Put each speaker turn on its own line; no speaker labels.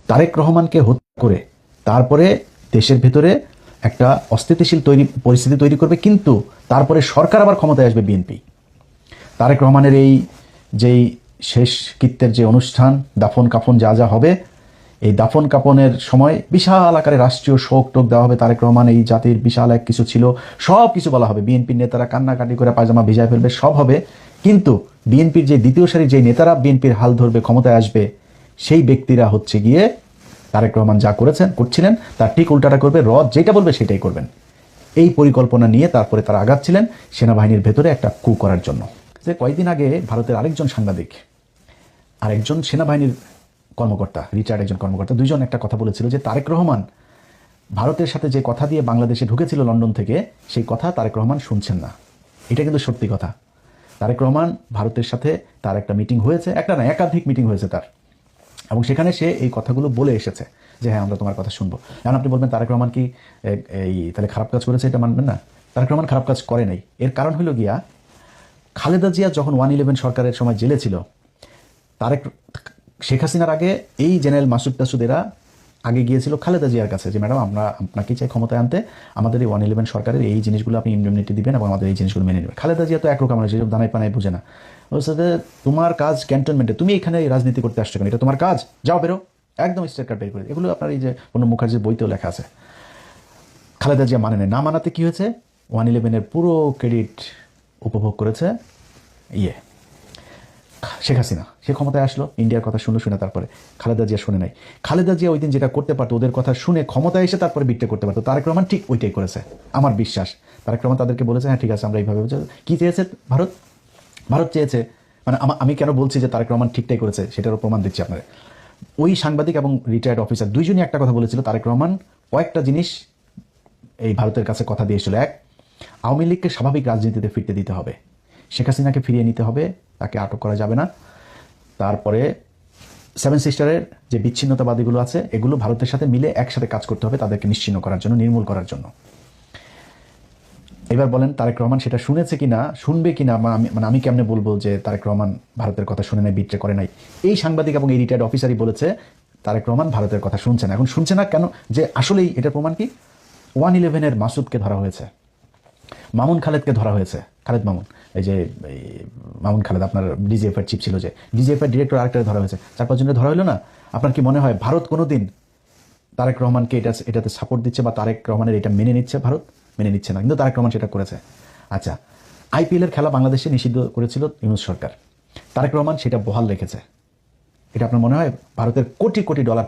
তারেক রহমানকে হত্যা করে তারপরে দেশের ভেতরে একটা অস্থিতিশীল পরিস্থিতি তৈরি করবে, কিন্তু তারপরে সরকার আবার ক্ষমতায় আসবে বিএনপি। তারেক রহমানের এই যেই শেষ কৃত্যের যে অনুষ্ঠান, দাফন কাফন যা যা হবে, এই দাফন কাফনের সময় বিশাল আকারে রাষ্ট্রীয় শোক টোক দেওয়া হবে। তারেক রহমান এই জাতির বিশাল এক কিছু ছিল, সব কিছু বলা হবে। বিএনপির নেতারা কান্নাকাটি করে পায়জামা ভিজায় ফেলবে, সব হবে। কিন্তু বিএনপির যে দ্বিতীয় সারির যে নেতারা বিএনপির হাল ধরবে, ক্ষমতায় আসবে, সেই ব্যক্তিরা হচ্ছে গিয়ে তারেক রহমান যা করছিলেন তার ঠিক উল্টাটা করবে। যেটা বলবে সেটাই করবেন। এই পরিকল্পনা নিয়ে তারপরে তারা আগাচ্ছিলেন সেনাবাহিনীর ভেতরে একটা কু করার জন্য। যে কয়েকদিন আগে ভারতের আরেকজন সাংবাদিক আর একজন সেনাবাহিনীর কর্মকর্তা, রিটায়ার্ড একজন কর্মকর্তা, দুইজন একটা কথা বলেছিল যে তারেক রহমান ভারতের সাথে যে কথা দিয়ে বাংলাদেশে ঢুকেছিল লন্ডন থেকে, সেই কথা তারেক রহমান শুনছেন না। এটা কিন্তু সত্যি কথা। তারেক রহমান ভারতের সাথে তার একটা মিটিং হয়েছে, একটা না একাধিক মিটিং হয়েছে তার, এবং সেখানে সে এই কথাগুলো বলে এসেছে যে হ্যাঁ আমরা তোমার কথা শুনবো। এখন আপনি বলবেন তারেক রহমান কি এই তাহলে খারাপ কাজ করেছে, এটা মানবেন না? তারেক রহমান খারাপ কাজ করে নাই। এর কারণ হলো গিয়া, খালেদা জিয়া যখন 111 সরকারের সময় জেলে ছিল, শেখ হাসিনার আগে এই জেনারেল মাসুদ টাসুদ এরা আগে গিয়েছিল খালেদা জিয়ার কাছে যে ম্যাডাম আমরা আপনাকে চাই ক্ষমতায় আনতে, আমাদের এই 111 সরকারের এই জিনিসগুলো আপনি ইন্ডেমনিটি দিবেন এবং আমাদের এই জিনিসগুলো মেনে নেবেন। খালেদা জিয়া তো একরকম মানুষ, যেসব দানায় পানায় বুঝে না। বলছে যে তোমার কাজ ক্যান্টনমেন্টে, তুমি এখানে রাজনীতি করতে আসছো কেন? এটা তোমার কাজ, যাও বেরো। একদম স্টেট কার্ড বের করে। এগুলো আপনার এই যে প্রণব মুখার্জির বইতেও লেখা আছে। খালেদা জিয়া মানে না মানাতে কি হয়েছে, 111 পুরো ক্রেডিট উপভোগ করেছে শেখ হাসিনা। সে ক্ষমতায় আসলো, ইন্ডিয়ার কথা শুনে তারপরে খালেদা জিয়া শুনে নাই। খালেদা জিয়া ওই দিন যেটা করতে পারতো, ওদের কথা শুনে ক্ষমতায় এসে তারপরে বিট্রে করতে পারতো। তারেক রহমান ঠিক ওইটাই করেছে আমার বিশ্বাস। তারেক রহমান তাদেরকে বলেছে হ্যাঁ ঠিক আছে আমরা এইভাবে। কি চেয়েছে ভারত চেয়েছে, মানে আমি কেন বলছি যে তারেক রহমান ঠিকটাই করেছে সেটারও প্রমাণ দিচ্ছি আপনার। ওই সাংবাদিক এবং রিটায়ার্ড অফিসার দুইজনই একটা কথা বলেছিল, তারেক রহমান কয়েকটা জিনিস এই ভারতের কাছে কথা দিয়েছিল। এক, আওয়ামী লীগকে স্বাভাবিক রাজনীতিতে ফিরতে দিতে হবে, শেখ হাসিনাকে ফিরিয়ে নিতে হবে, তাকে আটক করা যাবে না। তারপরে 7 সিস্টারের যে বিচ্ছিন্নতাবাদীগুলো আছে এগুলো ভারতের সাথে মিলে একসাথে কাজ করতে হবে তাদেরকে নিশ্চিহ্ন করার জন্য, নির্মূল করার জন্য। এবার বলেন তারেক রহমান সেটা শুনেছে কিনা, শুনবে কিনা, মানে আমি কেমনে বলবো যে তারেক রহমান ভারতের কথা শুনে নাই, বিট্রে করে নাই? এই সাংবাদিক এবং এই রিটায়ার্ড অফিসারই বলেছে তারেক রহমান ভারতের কথা শুনছে না। এখন শুনছে না কেন, যে আসলেই এটার প্রমাণ কি? 111 মাসুদকে ধরা হয়েছে, মামুন খালেদকে ধরা হয়েছে, খালেদ মামুন, এই যে মামুন খালেদ আপনার ডিজিএফ এর চিফ ছিল, যে ডিজিএফ এর ডিরেক্টর আরেকটা ধরা হয়েছে, 4-5 জনের ধরা হলো না? আপনার কি মনে হয় ভারত কোনোদিন তারেক রহমানকে এটাতে সাপোর্ট দিচ্ছে বা তারেক রহমানের এটা মেনে নিচ্ছে? ভারত মেনে নিচ্ছে না, কিন্তু তারেক রহমান সেটা করেছে। আচ্ছা, আইপিএল এর খেলা বাংলাদেশে নিষিদ্ধ করেছিল ইউনূস সরকার, তারেক রহমান সেটা বহাল রেখেছে। এটা আপনার মনে হয় ভারতের কোটি কোটি ডলার